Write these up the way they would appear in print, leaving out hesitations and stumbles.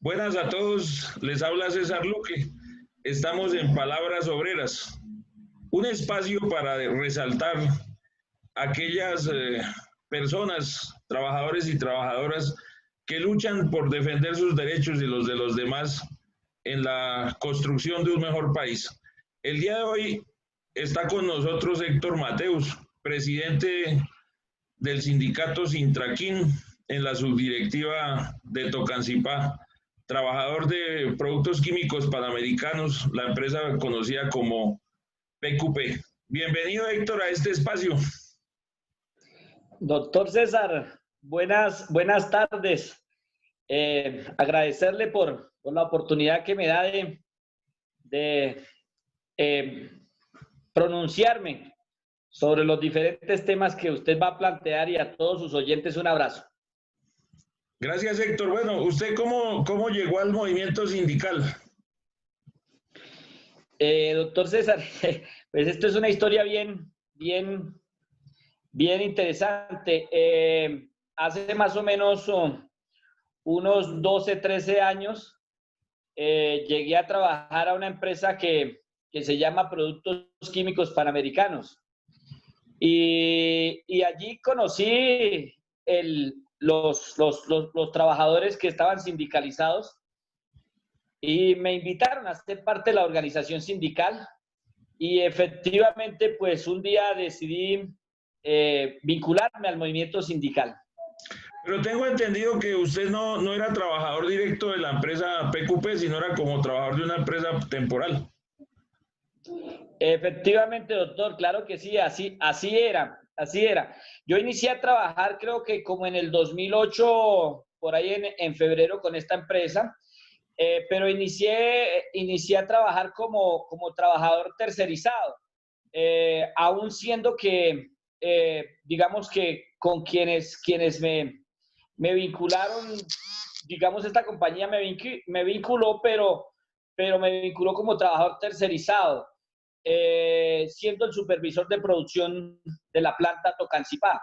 Buenas a todos, les habla César Luque. Estamos en Palabras Obreras, un espacio para resaltar aquellas personas, trabajadores y trabajadoras que luchan por defender sus derechos y los de los demás en la construcción de un mejor país. El día de hoy está con nosotros Héctor Mateus, presidente del sindicato Sintraquín en la subdirectiva de Tocancipá, trabajador de productos químicos panamericanos, la empresa conocida como PQP. Bienvenido, Héctor, a este espacio. Doctor César, buenas tardes. Agradecerle por la oportunidad que me da de pronunciarme sobre los diferentes temas que usted va a plantear, y a todos sus oyentes un abrazo. Gracias, Héctor. Bueno, ¿usted cómo llegó al movimiento sindical? Doctor César, pues esto es una historia bien interesante. Hace más o menos unos 12, 13 años llegué a trabajar a una empresa que se llama Productos Químicos Panamericanos. Y allí conocí los trabajadores que estaban sindicalizados y me invitaron a ser parte de la organización sindical. Y efectivamente, pues un día decidí vincularme al movimiento sindical. Pero tengo entendido que usted no era trabajador directo de la empresa PQP, sino era como trabajador de una empresa temporal. Efectivamente, doctor, claro que sí, así era. Yo inicié a trabajar, creo que como en el 2008, por ahí en febrero, con esta empresa, pero inicié a trabajar como trabajador tercerizado, aún siendo que, digamos que con quienes me vincularon, digamos, esta compañía me vinculó, pero me vinculó como trabajador tercerizado, siendo el supervisor de producción de la planta Tocancipá.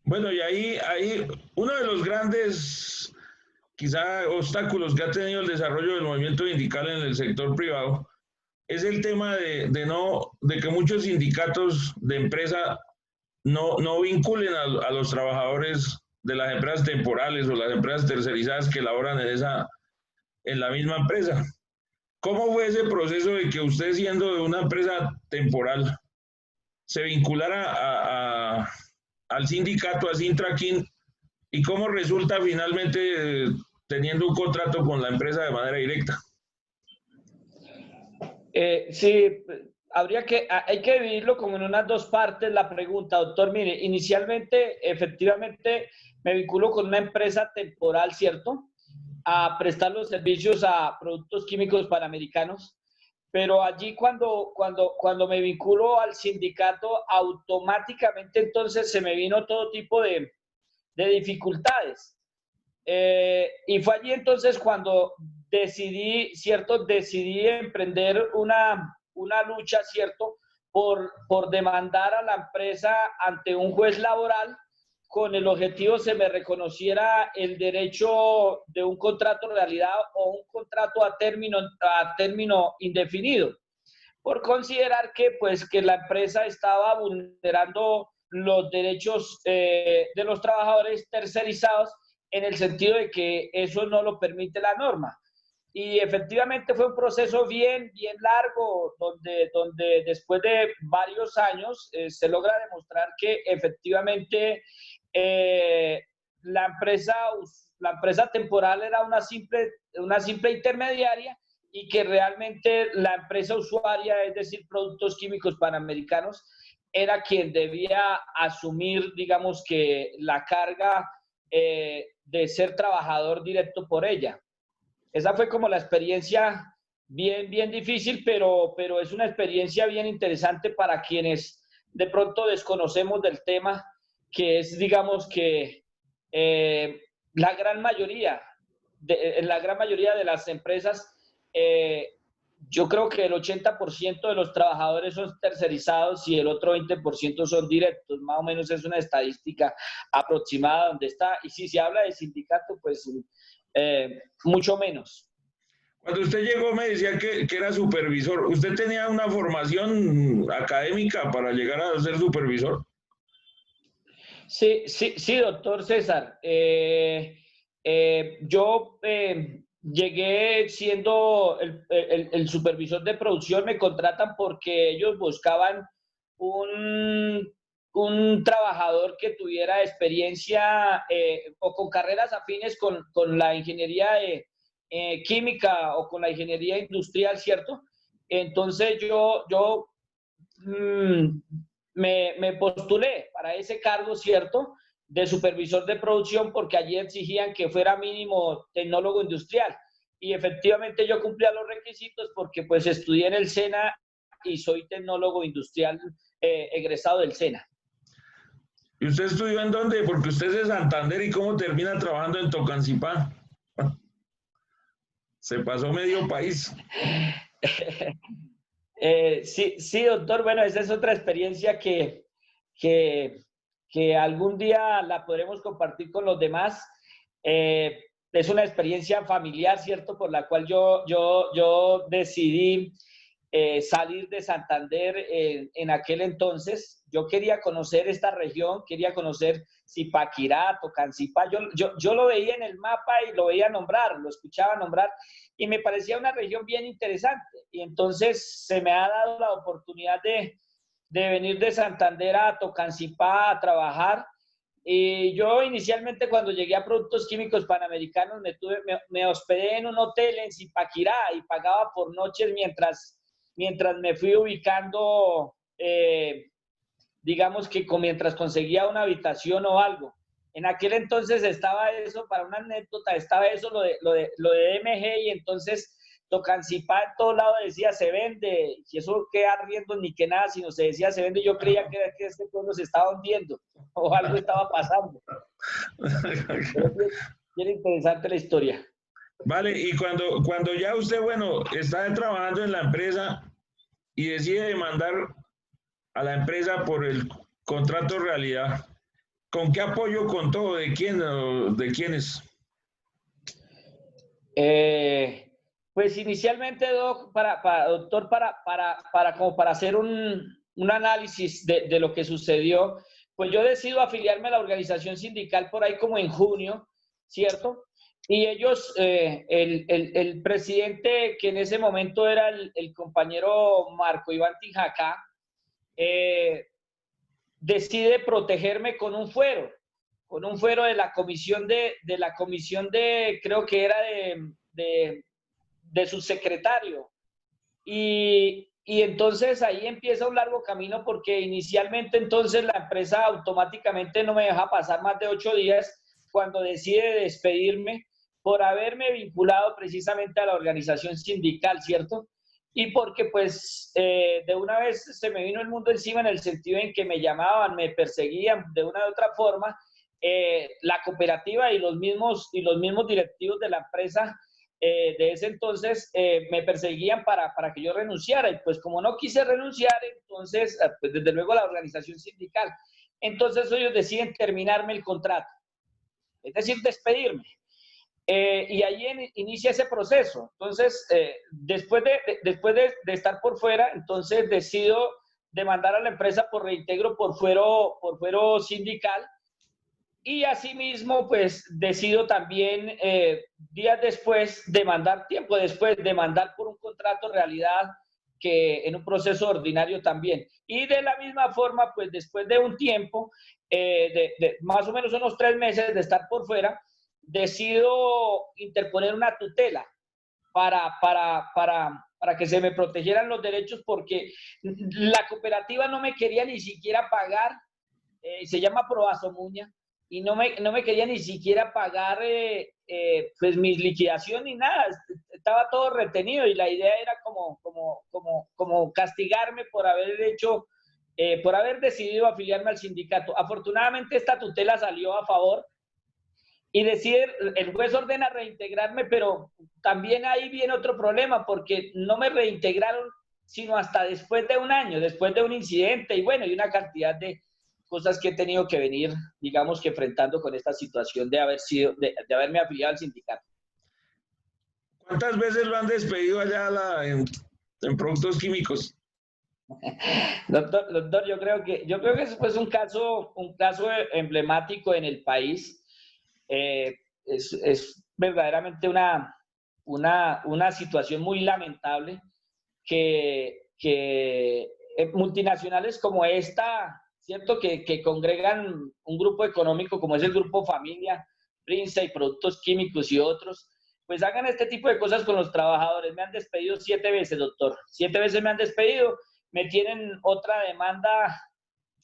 Bueno, y ahí uno de los grandes, quizá, obstáculos que ha tenido el desarrollo del movimiento sindical en el sector privado es el tema de que muchos sindicatos de empresa no vinculen a los trabajadores de las empresas temporales o las empresas tercerizadas que laboran en la misma empresa. ¿Cómo fue ese proceso de que usted, siendo de una empresa temporal, se vinculara al sindicato, a Sintraquín, y cómo resulta finalmente teniendo un contrato con la empresa de manera directa? Sí, hay que dividirlo como en unas dos partes la pregunta, doctor. Mire, inicialmente, efectivamente, me vinculo con una empresa temporal, ¿cierto?, a prestar los servicios a Productos Químicos Panamericanos, pero allí cuando me vinculo al sindicato, automáticamente entonces se me vino todo tipo de dificultades. Y fue allí entonces cuando decidí emprender una lucha, ¿cierto?, por demandar a la empresa ante un juez laboral, con el objetivo se me reconociera el derecho de un contrato de realidad o un contrato a término indefinido, por considerar que la empresa estaba vulnerando los derechos de los trabajadores tercerizados, en el sentido de que eso no lo permite la norma. Y efectivamente fue un proceso bien largo, donde después de varios años se logra demostrar que efectivamente la empresa temporal era una simple intermediaria, y que realmente la empresa usuaria, es decir, Productos Químicos Panamericanos, era quien debía asumir, digamos, que la carga de ser trabajador directo por ella. Esa fue como la experiencia bien difícil, pero es una experiencia bien interesante para quienes de pronto desconocemos del tema, que es, digamos, que la gran mayoría de las empresas yo creo que el 80% de los trabajadores son tercerizados y el otro 20% son directos. Más o menos es una estadística aproximada donde está. Y si se habla de sindicato, pues mucho menos. Cuando usted llegó me decía que era supervisor. ¿Usted tenía una formación académica para llegar a ser supervisor? Sí, sí, sí, doctor César. Yo llegué siendo el supervisor de producción, me contratan porque ellos buscaban un, un trabajador que tuviera experiencia o con carreras afines con la ingeniería química o con la ingeniería industrial, ¿cierto? Entonces yo me postulé para ese cargo, ¿cierto? De supervisor de producción, porque allí exigían que fuera mínimo tecnólogo industrial. Y efectivamente yo cumplía los requisitos porque pues estudié en el SENA y soy tecnólogo industrial egresado del SENA. ¿Y usted estudió en dónde? Porque usted es de Santander y cómo termina trabajando en Tocancipá. Se pasó medio país. Sí, sí, doctor. Bueno, esa es otra experiencia que, que algún día la podremos compartir con los demás. Es una experiencia familiar, ¿cierto? Por la cual yo decidí salir de Santander en aquel entonces. Yo quería conocer esta región, quería conocer Zipaquirá, Tocancipá. Yo lo veía en el mapa y lo veía nombrar, lo escuchaba nombrar y me parecía una región bien interesante. Y entonces se me ha dado la oportunidad de venir de Santander a Tocancipá a trabajar. Y yo inicialmente cuando llegué a Productos Químicos Panamericanos me hospedé en un hotel en Zipaquirá y pagaba por noches mientras me fui ubicando, digamos que mientras conseguía una habitación o algo. En aquel entonces estaba eso, para una anécdota, estaba eso, lo de MG, y entonces Tocancipá en todo lado decía se vende, y eso queda arriendo ni que nada, sino se decía se vende. Yo creía que este pueblo se estaba hundiendo o algo estaba pasando. Pero es bien interesante la historia. Vale, y cuando ya usted, bueno, está trabajando en la empresa y decide demandar a la empresa por el contrato realidad, ¿con qué apoyo contó? ¿De quién? ¿De quiénes? Eh, pues inicialmente, doctor, como para hacer un análisis de lo que sucedió, pues yo decido afiliarme a la organización sindical por ahí como en junio, ¿cierto? Y ellos, el presidente que en ese momento era el compañero Marco Iván Tijacá, eh, decide protegerme con un fuero de la comisión creo que era de su secretario. Y entonces ahí empieza un largo camino porque inicialmente entonces la empresa automáticamente no me deja pasar más de 8 días cuando decide despedirme por haberme vinculado precisamente a la organización sindical, ¿cierto? Y porque pues de una vez se me vino el mundo encima en el sentido en que me llamaban, me perseguían de una u otra forma. La cooperativa y los mismos directivos de la empresa de ese entonces me perseguían para que yo renunciara, y pues como no quise renunciar, entonces pues desde luego la organización sindical, entonces ellos deciden terminarme el contrato, es decir, despedirme. Y ahí inicia ese proceso. Entonces, después de estar por fuera, entonces decido demandar a la empresa por reintegro por fuero sindical. Y asimismo, pues decido también días después, tiempo después, demandar por un contrato realidad que en un proceso ordinario también. Y de la misma forma, pues después de un tiempo, de más o menos unos 3 meses de estar por fuera, decido interponer una tutela para que se me protegieran los derechos porque la cooperativa no me quería ni siquiera pagar, se llama Proasomuña, y no me quería ni siquiera pagar pues mis liquidaciones ni nada, estaba todo retenido y la idea era como castigarme por haber hecho, por haber decidido afiliarme al sindicato. Afortunadamente esta tutela salió a favor y decide, el juez ordena reintegrarme, pero también ahí viene otro problema, porque no me reintegraron sino hasta después de un año, después de un incidente, y bueno, y una cantidad de cosas que he tenido que venir, digamos que enfrentando con esta situación de haberme afiliado al sindicato. ¿Cuántas veces lo han despedido allá en productos químicos? Doctor, yo creo que eso fue un caso emblemático en el país. Es verdaderamente una situación muy lamentable que multinacionales como esta, ¿cierto? Que congregan un grupo económico como es el Grupo Familia, Prince y Productos Químicos y otros, pues hagan este tipo de cosas con los trabajadores. Me han despedido 7 veces, doctor. 7 veces me han despedido. Me tienen otra demanda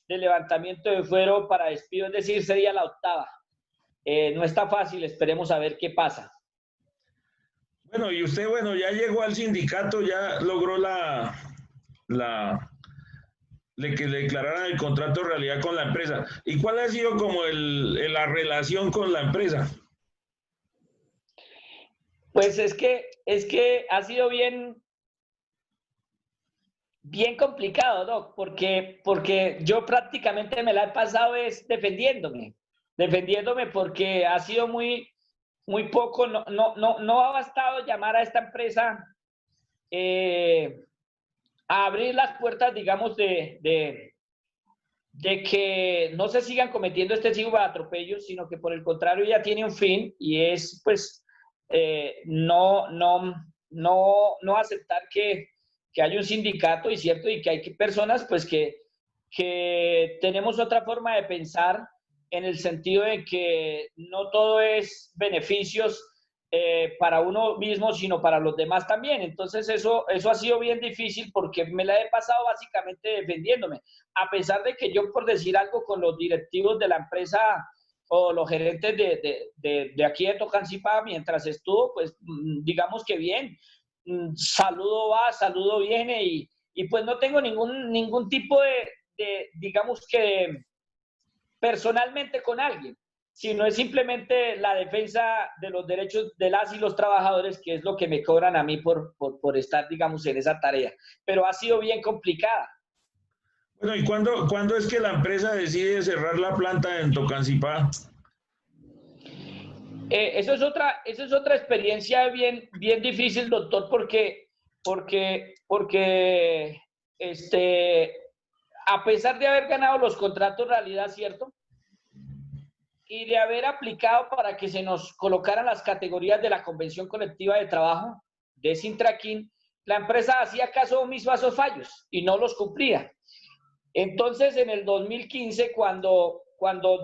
de levantamiento de fuero para despido, es decir, sería la 8ª. No está fácil, esperemos a ver qué pasa. Bueno, y usted, bueno, ya llegó al sindicato, ya logró que le declararan el contrato de realidad con la empresa. ¿Y cuál ha sido como la relación con la empresa? Pues es que ha sido bien complicado, Doc, porque yo prácticamente me la he pasado es defendiéndome porque ha sido muy poco, no ha bastado llamar a esta empresa a abrir las puertas, digamos, de que no se sigan cometiendo este tipo de atropellos, sino que por el contrario ya tiene un fin y es, pues, no aceptar que hay un sindicato y cierto, y que hay personas, pues, que tenemos otra forma de pensar en el sentido de que no todo es beneficios para uno mismo, sino para los demás también. Entonces eso ha sido bien difícil porque me la he pasado básicamente defendiéndome, a pesar de que yo, por decir algo, con los directivos de la empresa o los gerentes de aquí de Tocancipá, mientras estuvo, pues digamos que bien, saludo va, saludo viene, y pues no tengo ningún tipo de digamos que personalmente con alguien, sino es simplemente la defensa de los derechos de las y los trabajadores, que es lo que me cobran a mí por estar, digamos, en esa tarea. Pero ha sido bien complicada. Bueno, ¿y cuándo es que la empresa decide cerrar la planta en Tocancipá? Eso es otra experiencia bien difícil, doctor, porque a pesar de haber ganado los contratos realidad, ¿cierto? Y de haber aplicado para que se nos colocaran las categorías de la Convención Colectiva de Trabajo de Sintraquín, la empresa hacía caso omiso a esos fallos y no los cumplía. Entonces, en el 2015, cuando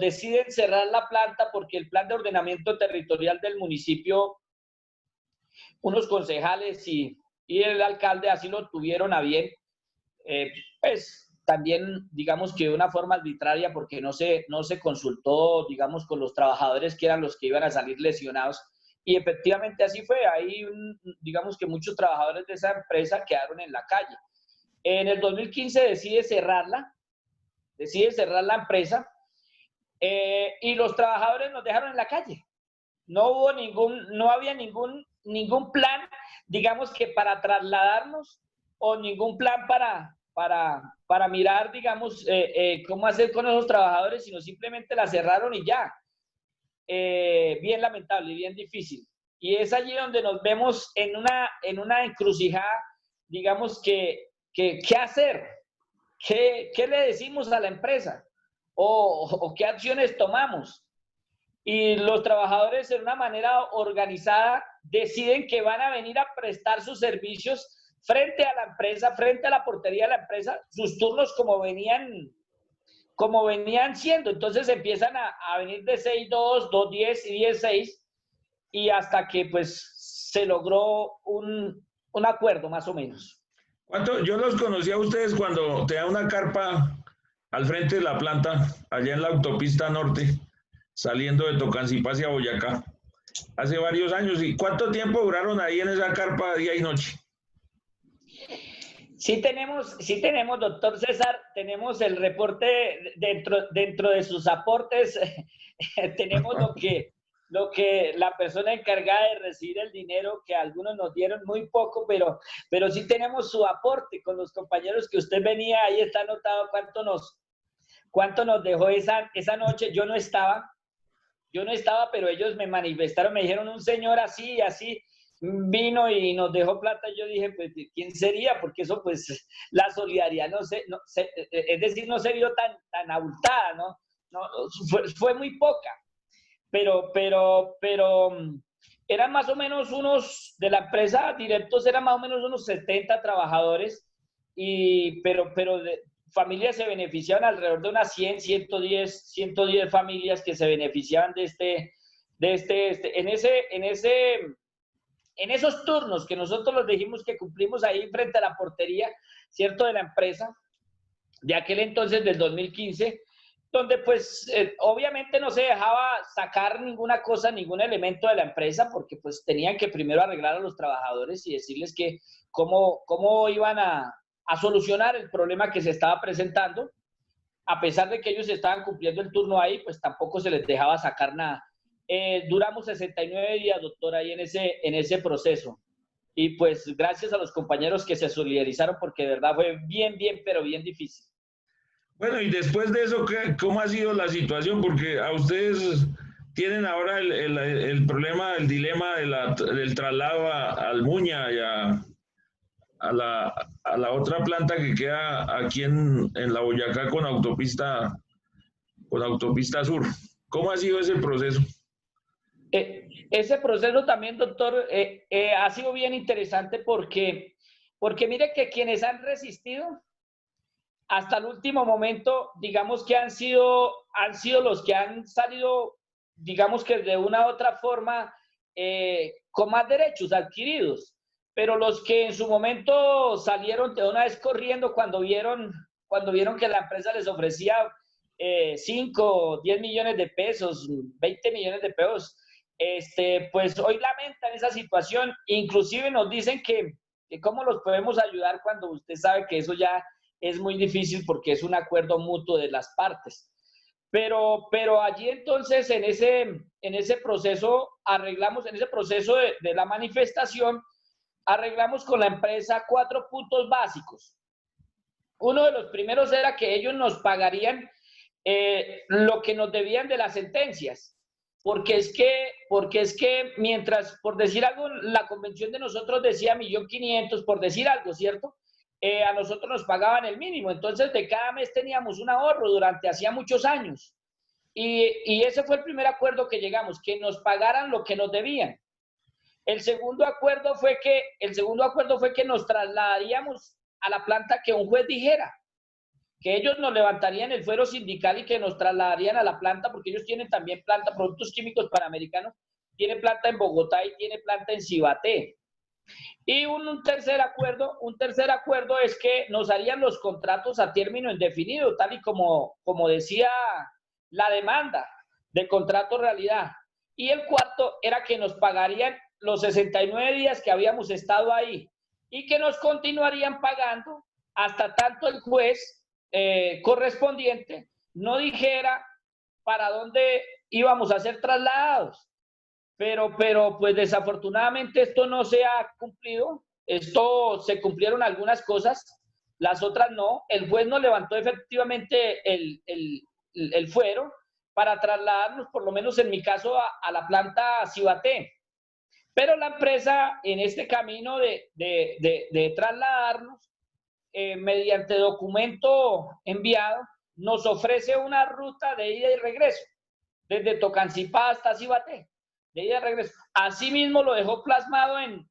deciden cerrar la planta, porque el plan de ordenamiento territorial del municipio, unos concejales y el alcalde así lo tuvieron a bien, pues también, digamos que de una forma arbitraria, porque no se consultó, digamos, con los trabajadores que eran los que iban a salir lesionados. Y efectivamente así fue. Ahí, digamos que muchos trabajadores de esa empresa quedaron en la calle. En el 2015 decide cerrar la empresa y los trabajadores nos dejaron en la calle. No había ningún plan, digamos que para trasladarnos, o ningún plan para mirar, digamos, cómo hacer con esos trabajadores, sino simplemente la cerraron y ya. Bien lamentable, bien difícil. Y es allí donde nos vemos en una encrucijada, digamos, ¿qué hacer? ¿Qué le decimos a la empresa? ¿O qué acciones tomamos? Y los trabajadores, de una manera organizada, deciden que van a venir a prestar sus servicios frente a la empresa, frente a la portería de la empresa, sus turnos como venían siendo. Entonces empiezan a venir de 6-2, 2-10 y 10-6, y hasta que pues se logró un acuerdo más o menos. Yo los conocí a ustedes cuando tenía una carpa al frente de la planta, allá en la autopista norte, saliendo de Tocancipá hacia Boyacá, hace varios años. ¿Y cuánto tiempo duraron ahí en esa carpa día y noche? Sí tenemos, doctor César, tenemos el reporte dentro de sus aportes, tenemos lo que la persona encargada de recibir el dinero, que algunos nos dieron muy poco, pero sí tenemos su aporte con los compañeros que usted venía, ahí está anotado cuánto nos dejó esa noche. Yo no estaba, pero ellos me manifestaron, me dijeron un señor así, así, vino y nos dejó plata. Yo dije, pues, ¿quién sería? Porque eso, pues, la solidaridad, es decir, no se vio tan abultada, ¿no? No, fue muy poca, pero eran más o menos de la empresa directos eran más o menos unos 70 trabajadores, pero familias se beneficiaban alrededor de unas 100, 110 familias que se beneficiaban en esos turnos que nosotros los dijimos que cumplimos ahí frente a la portería, ¿cierto?, de la empresa, de aquel entonces, del 2015, donde pues obviamente no se dejaba sacar ninguna cosa, ningún elemento de la empresa, porque pues tenían que primero arreglar a los trabajadores y decirles que cómo iban a solucionar el problema que se estaba presentando. A pesar de que ellos estaban cumpliendo el turno ahí, pues tampoco se les dejaba sacar nada. Duramos 69 días, doctor, ahí en ese proceso. Y pues gracias a los compañeros que se solidarizaron, porque de verdad fue bien, pero bien difícil. Bueno, y después de eso, ¿cómo ha sido la situación? Porque a ustedes tienen ahora el problema, el dilema del traslado al Muña y a la otra planta que queda aquí en la Boyacá con autopista sur. ¿Cómo ha sido ese proceso? Ese proceso también, doctor, ha sido bien interesante porque mire que quienes han resistido hasta el último momento, digamos que han sido los que han salido, digamos que de una u otra forma, con más derechos adquiridos. Pero los que en su momento salieron de una vez corriendo cuando vieron que la empresa les ofrecía 5, 10 millones de pesos, 20 millones de pesos, pues hoy lamentan esa situación. Inclusive nos dicen que cómo los podemos ayudar cuando usted sabe que eso ya es muy difícil porque es un acuerdo mutuo de las partes. Pero allí entonces en ese proceso arreglamos, en ese proceso de la manifestación, arreglamos con la empresa 4 puntos básicos. Uno de los primeros era que ellos nos pagarían lo que nos debían de las sentencias, porque es que mientras, por decir algo, la convención de nosotros decía 1.500.000, por decir algo, ¿cierto? A nosotros nos pagaban el mínimo, entonces de cada mes teníamos un ahorro durante hacía muchos años. Y ese fue el primer acuerdo que llegamos, que nos pagaran lo que nos debían. El segundo acuerdo fue que nos trasladaríamos a la planta que un juez dijera, que ellos nos levantarían el fuero sindical y que nos trasladarían a la planta, porque ellos tienen también planta, Productos Químicos Panamericanos, tiene planta en Bogotá y tiene planta en Cibaté. Y un tercer acuerdo es que nos harían los contratos a término indefinido, tal y como decía la demanda de contrato realidad. Y el cuarto era que nos pagarían los 69 días que habíamos estado ahí y que nos continuarían pagando hasta tanto el juez correspondiente no dijera para dónde íbamos a ser trasladados. Pero pues desafortunadamente esto no se ha cumplido. Esto se cumplieron algunas cosas, las otras no. El juez nos levantó efectivamente el fuero para trasladarnos, por lo menos en mi caso, a la planta Cibaté. Pero la empresa, en este camino de trasladarnos, mediante documento enviado, nos ofrece una ruta de ida y regreso, desde Tocancipá hasta Cibaté, de ida y regreso. Asimismo lo dejó plasmado en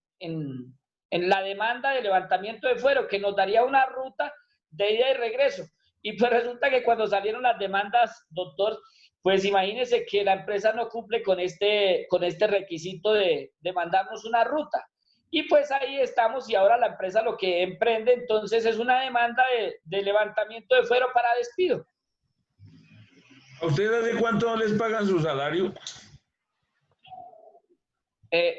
la demanda de levantamiento de fuero, que nos daría una ruta de ida y regreso. Y pues resulta que cuando salieron las demandas, doctor, pues imagínese que la empresa no cumple con este requisito de mandarnos una ruta. Y pues ahí estamos, y ahora la empresa lo que emprende entonces es una demanda de levantamiento de fuero para despido. ¿A ustedes de cuánto no les pagan su salario?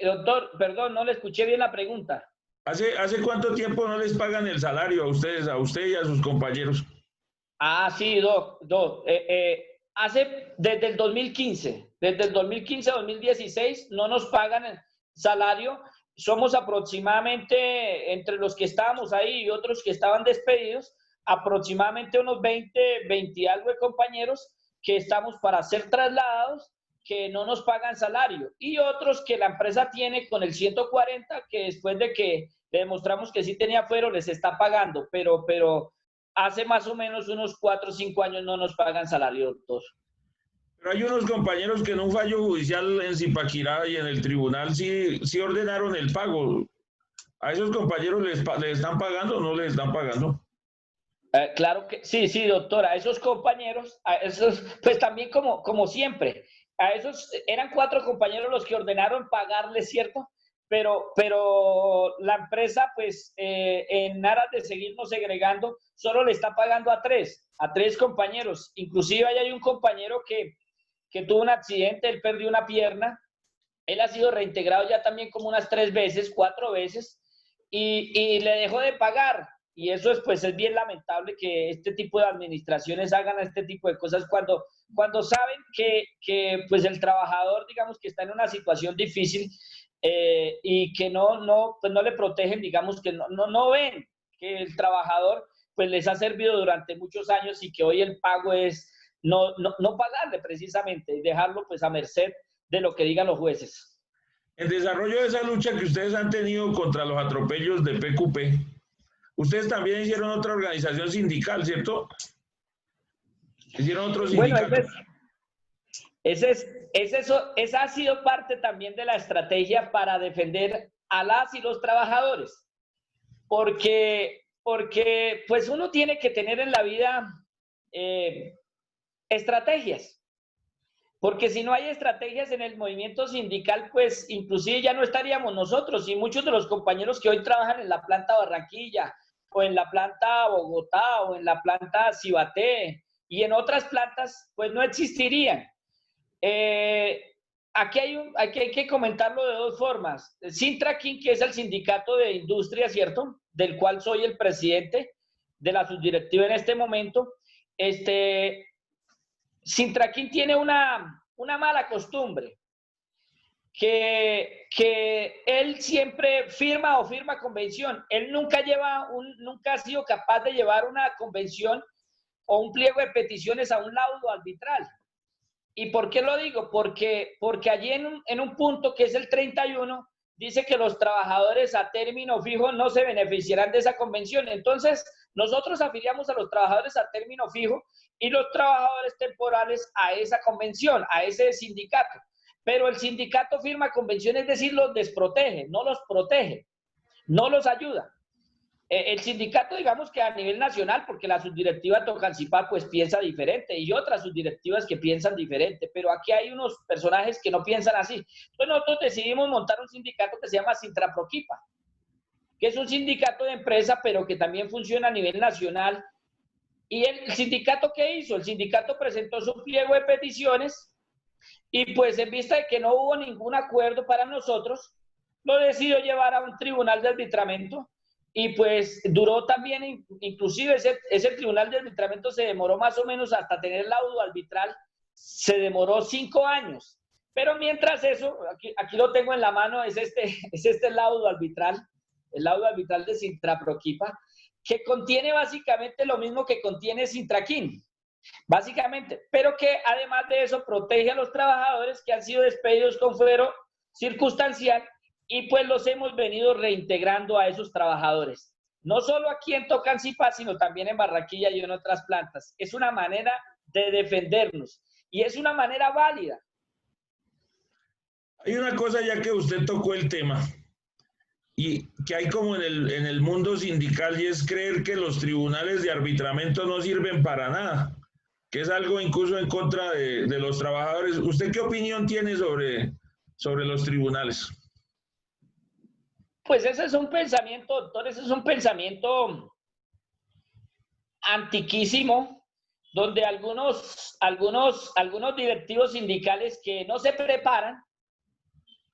Doctor, perdón, no le escuché bien la pregunta. ¿Hace cuánto tiempo no les pagan el salario a ustedes, a usted y a sus compañeros? Sí, doc. Desde el 2015. Desde el 2015 a 2016 no nos pagan el salario. Somos aproximadamente, entre los que estábamos ahí y otros que estaban despedidos, aproximadamente unos 20 y algo de compañeros que estamos para ser trasladados, que no nos pagan salario. Y otros que la empresa tiene con el 140, que después de que le demostramos que sí tenía fuero, les está pagando. Pero hace más o menos unos 4 o 5 años no nos pagan salario, doctor. Pero hay unos compañeros que en un fallo judicial en Zipaquirá y en el tribunal sí ordenaron el pago. ¿A esos compañeros les están pagando o no les están pagando? Claro que sí, sí, doctora. A esos compañeros, a esos, pues también como siempre, a esos eran 4 compañeros los que ordenaron pagarles, ¿cierto? Pero la empresa, pues, en aras de seguirnos segregando, solo le está pagando a 3 compañeros. Inclusive ahí hay un compañero que tuvo un accidente, él perdió una pierna, él ha sido reintegrado ya también como unas 3 veces, 4 veces, y le dejó de pagar. Y eso es, pues, es bien lamentable que este tipo de administraciones hagan este tipo de cosas cuando saben que pues el trabajador, digamos, que está en una situación difícil, y que pues no le protegen, digamos, que no ven que el trabajador pues les ha servido durante muchos años y que hoy el pago es no pagarle precisamente, dejarlo pues a merced de lo que digan los jueces. En desarrollo de esa lucha que ustedes han tenido contra los atropellos de PQP, ustedes también hicieron otra organización sindical, ¿cierto? Hicieron otro sindicato. Bueno, esa ha sido parte también de la estrategia para defender a las y los trabajadores. Porque pues uno tiene que tener en la vida estrategias. Porque si no hay estrategias en el movimiento sindical, pues inclusive ya no estaríamos nosotros y muchos de los compañeros que hoy trabajan en la planta Barranquilla o en la planta Bogotá o en la planta Cibaté y en otras plantas, pues no existirían. Aquí hay que comentarlo de 2 formas. Sintraquín, que es el sindicato de industria, ¿cierto? Del cual soy el presidente de la subdirectiva en este momento. Sintraquín tiene una mala costumbre, que él siempre firma convención. Él nunca ha sido capaz de llevar una convención o un pliego de peticiones a un laudo arbitral. ¿Y por qué lo digo? Porque allí en un punto que es el 31, dice que los trabajadores a término fijo no se beneficiarán de esa convención. Entonces, nosotros afiliamos a los trabajadores a término fijo y los trabajadores temporales a esa convención, a ese sindicato. Pero el sindicato firma convenciones, es decir, los desprotege, no los protege, no los ayuda. El sindicato, digamos que a nivel nacional, porque la subdirectiva Tocancipá pues piensa diferente y otras subdirectivas que piensan diferente, pero aquí hay unos personajes que no piensan así. Entonces nosotros decidimos montar un sindicato que se llama Sintraproquipa, que es un sindicato de empresa, pero que también funciona a nivel nacional. ¿Y el sindicato qué hizo? El sindicato presentó su pliego de peticiones y pues en vista de que no hubo ningún acuerdo para nosotros, lo decidió llevar a un tribunal de arbitramiento. Y pues duró también, inclusive ese tribunal de arbitramiento se demoró más o menos hasta tener laudo arbitral, se demoró 5 años. Pero mientras eso, aquí lo tengo en la mano, es este laudo arbitral, el laudo arbitral de Sintraproquipa, que contiene básicamente lo mismo que contiene Sintraquín, básicamente, pero que además de eso protege a los trabajadores que han sido despedidos con fuero circunstancial. Y pues los hemos venido reintegrando a esos trabajadores. No solo aquí en Tocancipá, sino también en Barranquilla y en otras plantas. Es una manera de defendernos y es una manera válida. Hay una cosa ya que usted tocó el tema y que hay como en el mundo sindical y es creer que los tribunales de arbitramiento no sirven para nada, que es algo incluso en contra de los trabajadores. ¿Usted qué opinión tiene sobre los tribunales? Pues ese es un pensamiento, doctor, ese es un pensamiento antiquísimo, donde algunos directivos sindicales que no se preparan,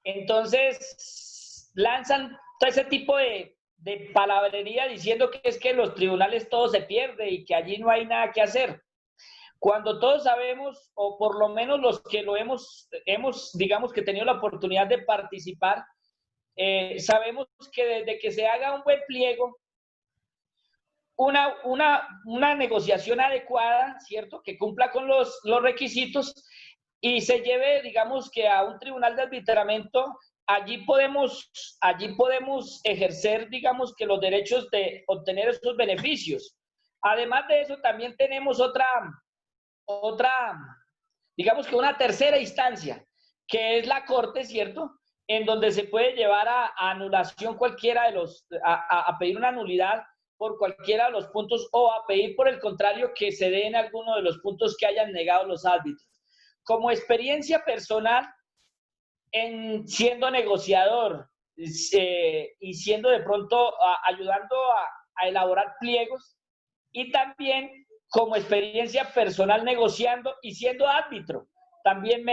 entonces lanzan todo ese tipo de palabrería diciendo que es que en los tribunales todo se pierde y que allí no hay nada que hacer. cuando todos sabemos, o por lo menos los que lo hemos digamos que tenido la oportunidad de participar, sabemos que desde que se haga un buen pliego, una negociación adecuada, ¿cierto? Que cumpla con los requisitos y se lleve, digamos que a un tribunal de arbitramiento, allí podemos ejercer, digamos que los derechos de obtener esos beneficios. Además de eso, también tenemos otra, digamos que una tercera instancia, que es la Corte, ¿cierto? En donde se puede llevar a anulación cualquiera de a pedir una nulidad por cualquiera de los puntos o a pedir por el contrario que se den alguno de los puntos que hayan negado los árbitros. Como experiencia personal, siendo negociador y siendo de pronto ayudando a elaborar pliegos, y también como experiencia personal negociando y siendo árbitro. También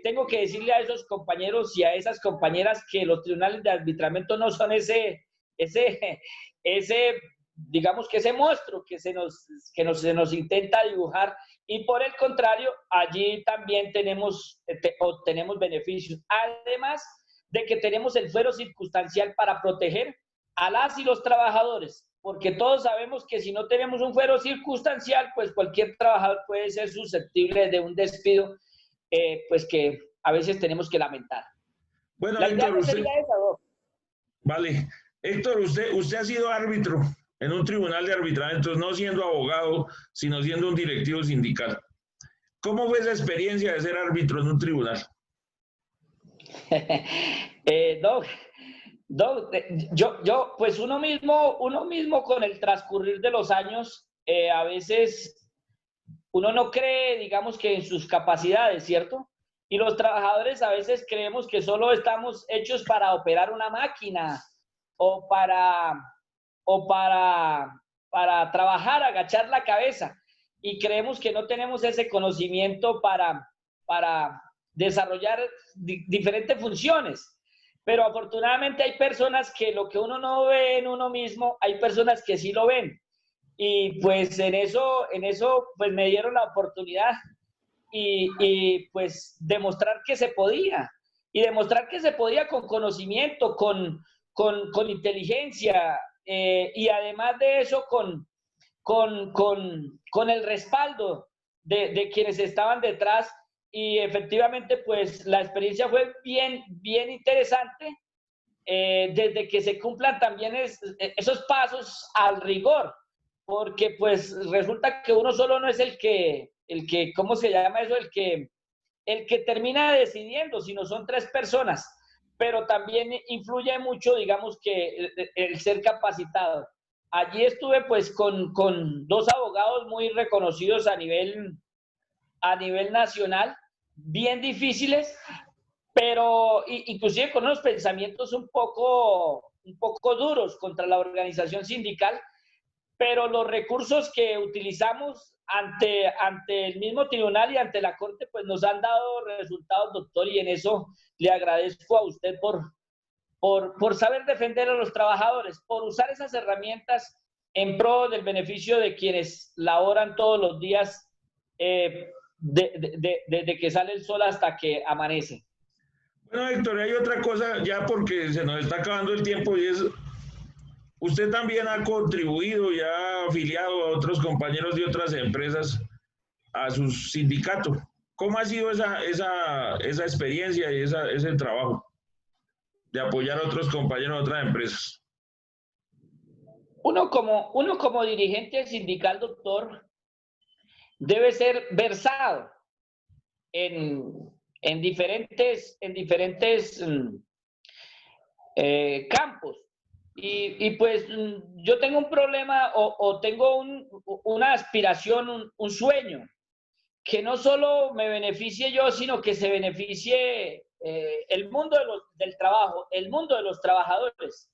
tengo que decirle a esos compañeros y a esas compañeras que los tribunales de arbitramiento no son ese digamos que ese monstruo que se nos intenta dibujar, y por el contrario, allí también obtenemos beneficios. Además de que tenemos el fuero circunstancial para proteger a las y los trabajadores, porque todos sabemos que si no tenemos un fuero circunstancial, pues cualquier trabajador puede ser susceptible de un despido, pues que a veces tenemos que lamentar. Bueno, la idea no sería esa, ¿no? Vale. Héctor, usted ha sido árbitro en un tribunal de arbitramiento, no siendo abogado, sino siendo un directivo sindical. ¿Cómo fue esa experiencia de ser árbitro en un tribunal? Pues uno mismo con el transcurrir de los años, a veces uno no cree, digamos que en sus capacidades, ¿cierto? Y los trabajadores a veces creemos que solo estamos hechos para operar una máquina o para trabajar, agachar la cabeza. Y creemos que no tenemos ese conocimiento para desarrollar diferentes funciones. Pero afortunadamente hay personas que lo que uno no ve en uno mismo, hay personas que sí lo ven. Y pues en eso pues me dieron la oportunidad y pues demostrar que se podía. Y demostrar que se podía con conocimiento, con inteligencia, y además de eso con el respaldo de quienes estaban detrás. Y efectivamente, pues la experiencia fue bien interesante, desde que se cumplan también esos pasos al rigor, porque pues resulta que uno solo no es el que ¿cómo se llama eso? El que termina decidiendo, sino son tres personas, pero también influye mucho, digamos que el ser capacitado. Allí estuve pues con dos abogados muy reconocidos a nivel nacional, bien difíciles, pero inclusive con unos pensamientos un poco duros contra la organización sindical, pero los recursos que utilizamos ante el mismo tribunal y ante la Corte, pues nos han dado resultados, doctor, y en eso le agradezco a usted por saber defender a los trabajadores, por usar esas herramientas en pro del beneficio de quienes laboran todos los días, desde que sale el sol hasta que amanece. Bueno, Héctor, hay otra cosa ya porque se nos está acabando el tiempo, y es, usted también ha contribuido y ha afiliado a otros compañeros de otras empresas a su sindicato. ¿Cómo ha sido esa experiencia y ese trabajo de apoyar a otros compañeros de otras empresas? Uno como dirigente sindical, doctor, debe ser versado en diferentes campos. Y pues yo tengo un problema o tengo una aspiración, un sueño, que no solo me beneficie yo, sino que se beneficie el mundo del trabajo, el mundo de los trabajadores.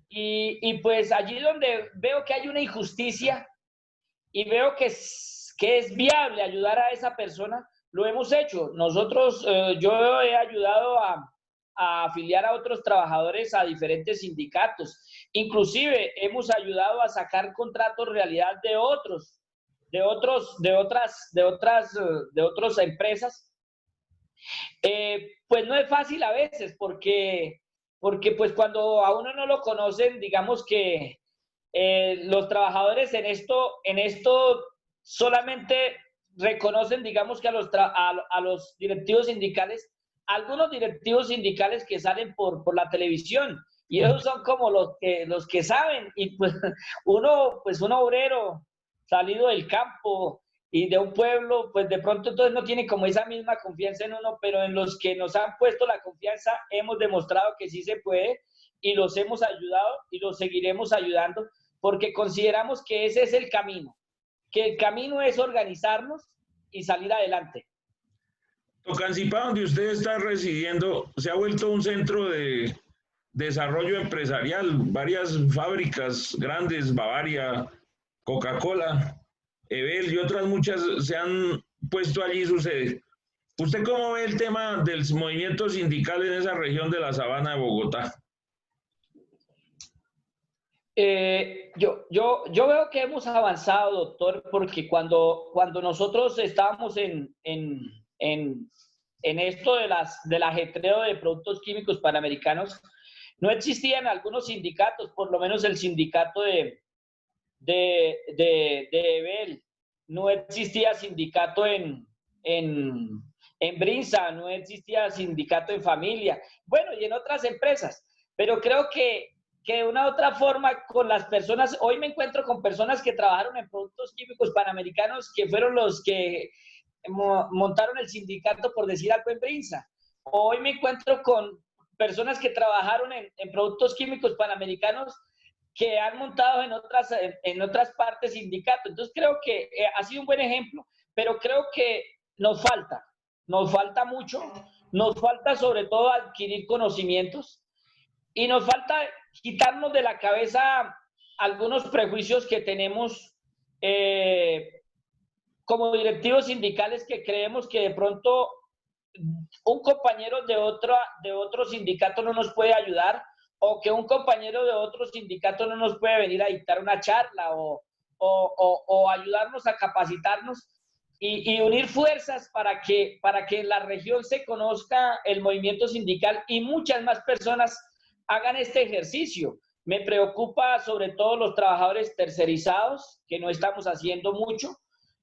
Y pues allí donde veo que hay una injusticia y veo que es viable ayudar a esa persona, lo hemos hecho. Nosotros, yo he ayudado a afiliar a otros trabajadores a diferentes sindicatos. Inclusive hemos ayudado a sacar contratos realidad de otros de otras empresas, pues no es fácil a veces, porque pues cuando a uno no lo conocen, digamos que los trabajadores en esto solamente reconocen, digamos que a los directivos sindicales, algunos directivos sindicales que salen por la televisión, y esos son como los que saben, y pues un obrero salido del campo y de un pueblo, pues de pronto entonces no tiene como esa misma confianza en uno, pero en los que nos han puesto la confianza hemos demostrado que sí se puede y los hemos ayudado y los seguiremos ayudando porque consideramos que ese es el camino, que el camino es organizarnos y salir adelante. Tocancipá, donde usted está residiendo, se ha vuelto un centro de desarrollo empresarial, varias fábricas grandes, Bavaria, Coca-Cola, Ebel y otras muchas se han puesto allí su sede. ¿Usted cómo ve el tema del movimiento sindical en esa región de la Sabana de Bogotá? Yo veo que hemos avanzado, doctor, porque cuando nosotros estábamos en esto del ajetreo de productos químicos panamericanos, no existían algunos sindicatos, por lo menos el sindicato de Ebel, no existía sindicato en Brinza, no existía sindicato en Familia, bueno, y en otras empresas, pero creo que de una u otra forma con las personas, hoy me encuentro con personas que trabajaron en productos químicos panamericanos, que fueron los que montaron el sindicato, por decir algo, en Brinza. Hoy me encuentro con personas que trabajaron en productos químicos panamericanos que han montado en otras partes sindicatos. Entonces creo que ha sido un buen ejemplo, pero creo que nos falta mucho, nos falta sobre todo adquirir conocimientos y nos falta quitarnos de la cabeza algunos prejuicios que tenemos como directivos sindicales, que creemos que de pronto un compañero de otro sindicato no nos puede ayudar, o que un compañero de otro sindicato no nos puede venir a dictar una charla o ayudarnos a capacitarnos y unir fuerzas para que en la región se conozca el movimiento sindical y muchas más personas hagan este ejercicio. Me preocupa sobre todo los trabajadores tercerizados, que no estamos haciendo mucho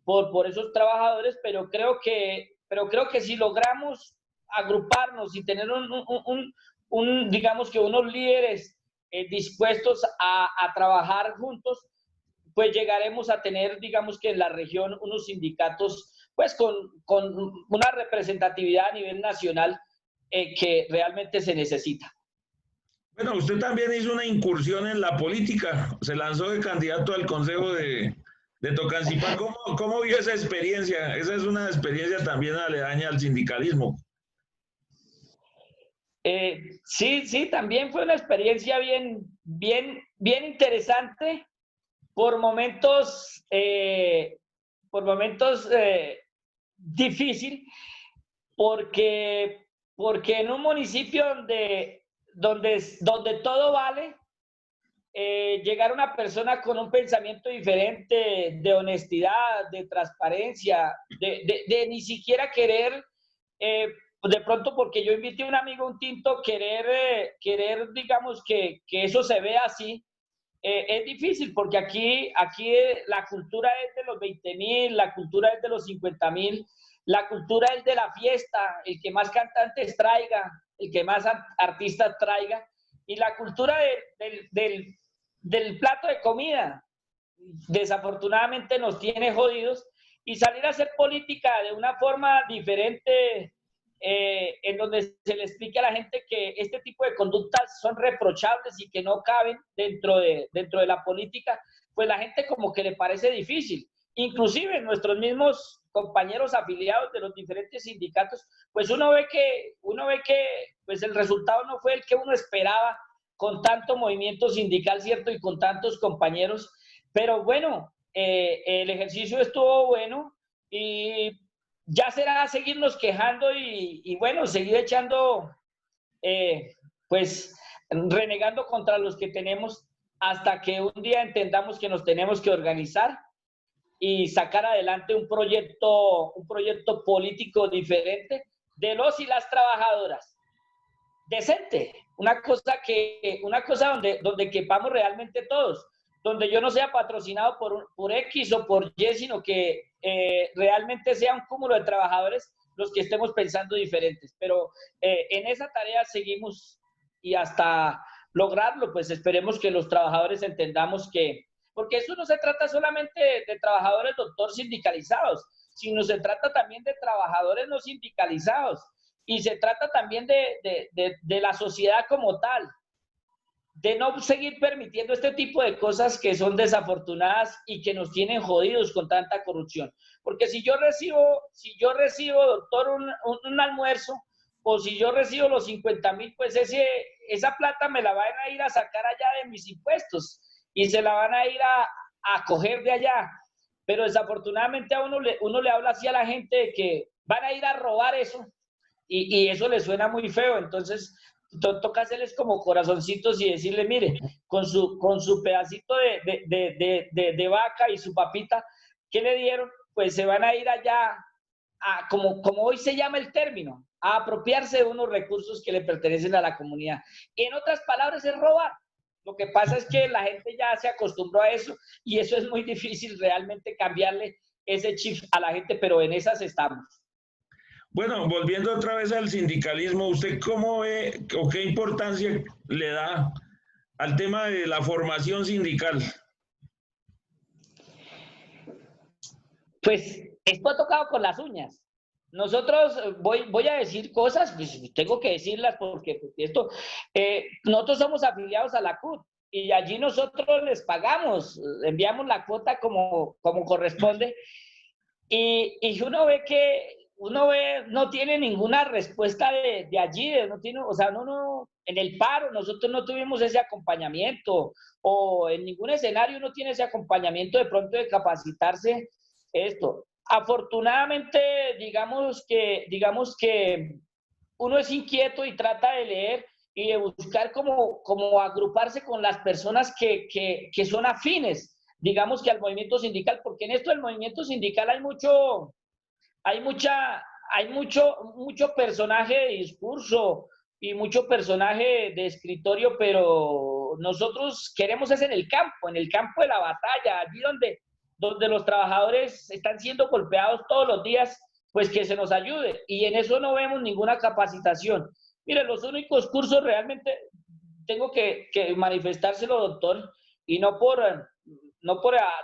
por esos trabajadores, pero creo que si logramos agruparnos y tener digamos que unos líderes dispuestos a trabajar juntos, pues llegaremos a tener, digamos que en la región, unos sindicatos pues con una representatividad a nivel nacional que realmente se necesita. Bueno, usted también hizo una incursión en la política, se lanzó de candidato al Consejo de Tocancipá. ¿Cómo vio esa experiencia? Esa es una experiencia también aledaña al sindicalismo. Sí, también fue una experiencia bien interesante, por momentos difícil, porque en un municipio donde todo vale, llegar una persona con un pensamiento diferente, de honestidad, de transparencia, de ni siquiera querer, de pronto porque yo invité a un amigo a un tinto, querer digamos que eso se vea así, es difícil, porque aquí la cultura es de los 20.000, la cultura es de los 50.000, la cultura es de la fiesta, el que más cantantes traiga, el que más artistas traiga, y la cultura del plato de comida desafortunadamente nos tiene jodidos, y salir a hacer política de una forma diferente, en donde se le explique a la gente que este tipo de conductas son reprochables y que no caben dentro de la política, pues la gente como que le parece difícil. Inclusive nuestros mismos compañeros afiliados de los diferentes sindicatos, pues uno ve que pues el resultado no fue el que uno esperaba, con tanto movimiento sindical, ¿cierto? Y con tantos compañeros. Pero bueno, el ejercicio estuvo bueno y ya será seguirnos quejando y bueno, seguir echando, pues renegando contra los que tenemos, hasta que un día entendamos que nos tenemos que organizar y sacar adelante un proyecto político diferente de los y las trabajadoras. Decente, una cosa donde quepamos realmente todos, donde yo no sea patrocinado por X o por Y, sino que realmente sea un cúmulo de trabajadores los que estemos pensando diferentes. Pero en esa tarea seguimos y hasta lograrlo, pues esperemos que los trabajadores entendamos que, porque eso no se trata solamente de trabajadores, doctor, sindicalizados, sino se trata también de trabajadores no sindicalizados. Y se trata también de la sociedad como tal, de no seguir permitiendo este tipo de cosas que son desafortunadas y que nos tienen jodidos con tanta corrupción. Porque si yo recibo, doctor, un almuerzo, o si yo recibo los 50.000, pues esa plata me la van a ir a sacar allá de mis impuestos y se la van a ir a coger de allá. Pero desafortunadamente a uno le habla así a la gente de que van a ir a robar eso. Y eso le suena muy feo, entonces toca hacerles como corazoncitos y decirle, mire, con su pedacito de vaca y su papita, ¿qué le dieron? Pues se van a ir allá, como hoy se llama el término, a apropiarse de unos recursos que le pertenecen a la comunidad. Y en otras palabras, es robar. Lo que pasa es que la gente ya se acostumbró a eso y eso es muy difícil realmente cambiarle ese chip a la gente, pero en esas estamos. Bueno, volviendo otra vez al sindicalismo, ¿usted cómo ve o qué importancia le da al tema de la formación sindical? Pues esto ha tocado con las uñas. Nosotros, voy a decir cosas, pues tengo que decirlas porque nosotros somos afiliados a la CUT y allí nosotros les pagamos, enviamos la cuota como corresponde y no tiene ninguna respuesta de allí, no tiene, o sea, en el paro nosotros no tuvimos ese acompañamiento o en ningún escenario uno tiene ese acompañamiento de pronto de capacitarse esto. Afortunadamente, digamos que uno es inquieto y trata de leer y de buscar como agruparse con las personas que son afines, digamos que al movimiento sindical, porque en esto del movimiento sindical hay mucho personaje de discurso y mucho personaje de escritorio, pero nosotros queremos es en el campo de la batalla, allí donde los trabajadores están siendo golpeados todos los días, pues que se nos ayude. Y en eso no vemos ninguna capacitación. Mire, los únicos cursos realmente, tengo que manifestárselo, doctor, y no por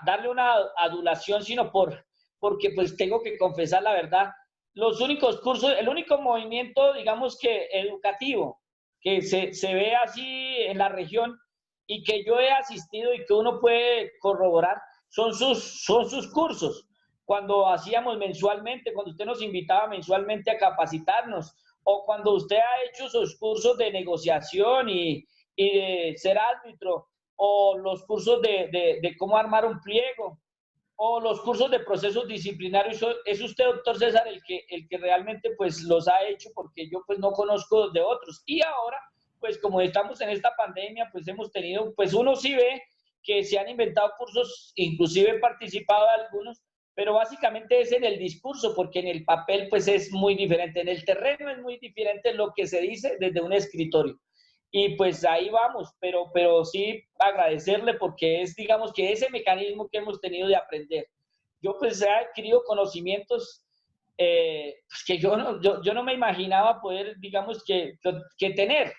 darle una adulación, sino porque pues tengo que confesar la verdad. Los únicos cursos, el único movimiento, digamos que educativo, que se ve así en la región y que yo he asistido y que uno puede corroborar, son sus cursos. Cuando hacíamos mensualmente, cuando usted nos invitaba mensualmente a capacitarnos, o cuando usted ha hecho sus cursos de negociación y de ser árbitro, o los cursos de cómo armar un pliego, o los cursos de procesos disciplinarios. Es usted, doctor César, el que realmente pues los ha hecho, porque yo pues no conozco de otros. Y ahora, pues como estamos en esta pandemia, pues hemos tenido, pues uno sí ve que se han inventado cursos, inclusive he participado de algunos, pero básicamente es en el discurso, porque en el papel pues es muy diferente, en el terreno es muy diferente lo que se dice desde un escritorio. Y pues ahí vamos, pero sí agradecerle porque es, digamos, que ese mecanismo que hemos tenido de aprender. Yo pues he adquirido conocimientos pues que yo no me imaginaba poder, digamos, que tener.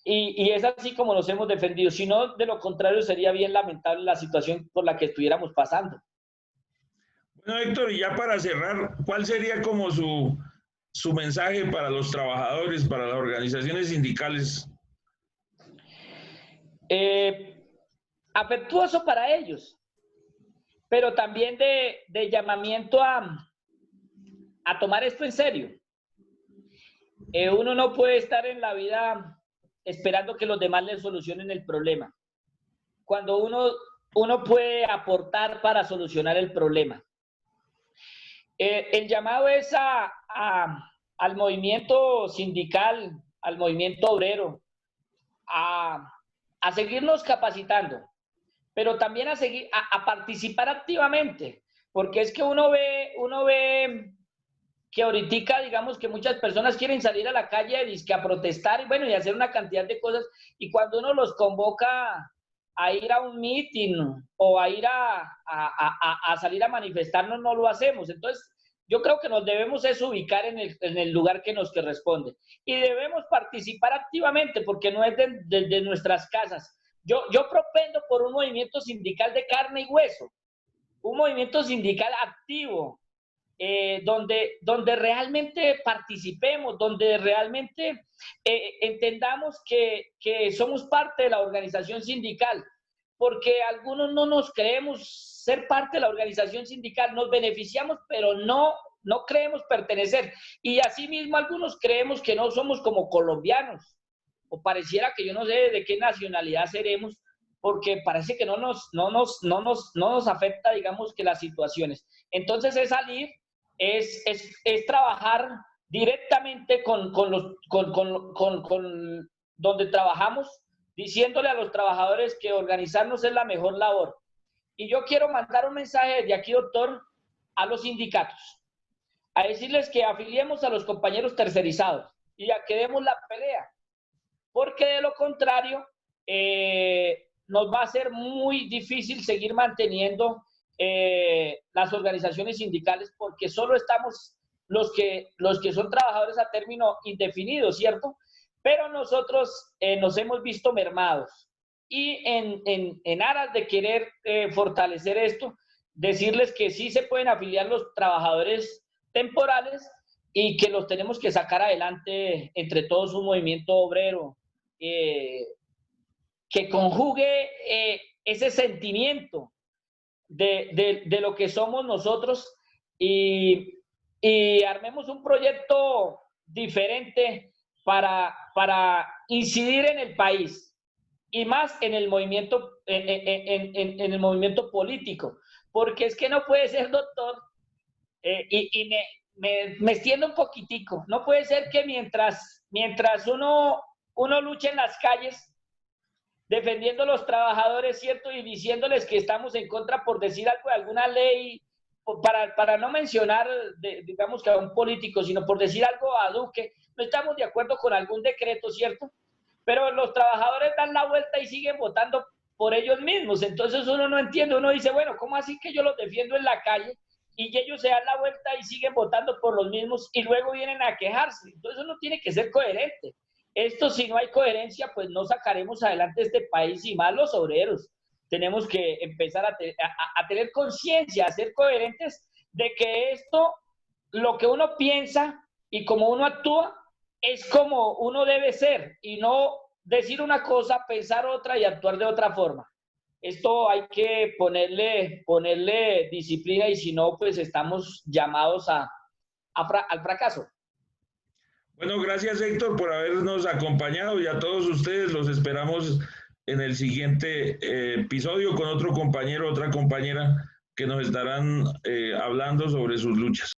Y es así como nos hemos defendido. Si no, de lo contrario, sería bien lamentable la situación por la que estuviéramos pasando. Bueno, Héctor, y ya para cerrar, ¿cuál sería como su mensaje para los trabajadores, para las organizaciones sindicales? Afectuoso para ellos, pero también de llamamiento a tomar esto en serio. Uno no puede estar en la vida esperando que los demás le solucionen el problema. Cuando uno puede aportar para solucionar el problema. El llamado es al movimiento sindical, al movimiento obrero, a seguirnos capacitando, pero también a participar activamente, porque es que uno ve que ahorita, digamos que muchas personas quieren salir a la calle dizque a protestar y bueno, y hacer una cantidad de cosas, y cuando uno los convoca a ir a un meeting o a ir a salir a manifestarnos, no lo hacemos. Entonces, yo creo que nos debemos es ubicar en el lugar que nos corresponde y debemos participar activamente porque no es de nuestras casas. Yo propendo por un movimiento sindical de carne y hueso, un movimiento sindical activo, donde realmente participemos, donde realmente entendamos que somos parte de la organización sindical, porque algunos no nos creemos ser parte de la organización sindical, nos beneficiamos, pero no creemos pertenecer. Y asimismo algunos creemos que no somos como colombianos, o pareciera que yo no sé de qué nacionalidad seremos, porque parece que no nos afecta, digamos, que las situaciones. Entonces es salir, es trabajar directamente con donde trabajamos, diciéndole a los trabajadores que organizarnos es la mejor labor. Y yo quiero mandar un mensaje desde aquí, doctor, a los sindicatos, a decirles que afiliemos a los compañeros tercerizados y a que demos la pelea, porque de lo contrario nos va a ser muy difícil seguir manteniendo las organizaciones sindicales, porque solo estamos los que son trabajadores a término indefinido, ¿cierto? Pero nosotros nos hemos visto mermados. Y en aras de querer fortalecer esto, decirles que sí se pueden afiliar los trabajadores temporales y que los tenemos que sacar adelante entre todos, un movimiento obrero que conjugue ese sentimiento de lo que somos nosotros y armemos un proyecto diferente para incidir en el país y más en el movimiento, en el movimiento político, porque es que no puede ser, doctor, y me extiendo un poquitico, no puede ser que mientras uno luche en las calles defendiendo a los trabajadores, ¿cierto? Y diciéndoles que estamos en contra por decir algo de alguna ley, para no mencionar, digamos que a un político, sino por decir algo a Duque, no estamos de acuerdo con algún decreto, ¿cierto? Pero los trabajadores dan la vuelta y siguen votando por ellos mismos. Entonces uno no entiende, uno dice, bueno, ¿cómo así que yo los defiendo en la calle y ellos se dan la vuelta y siguen votando por los mismos y luego vienen a quejarse? Entonces uno tiene que ser coherente. Esto, si no hay coherencia, pues no sacaremos adelante este país, y más los obreros. Tenemos que empezar a tener conciencia, a ser coherentes de que esto, lo que uno piensa y como uno actúa, es como uno debe ser, y no decir una cosa, pensar otra y actuar de otra forma. Esto hay que ponerle disciplina, y si no, pues estamos llamados al fracaso. Bueno, gracias Héctor por habernos acompañado, y a todos ustedes los esperamos en el siguiente episodio con otro compañero, otra compañera que nos estarán hablando sobre sus luchas.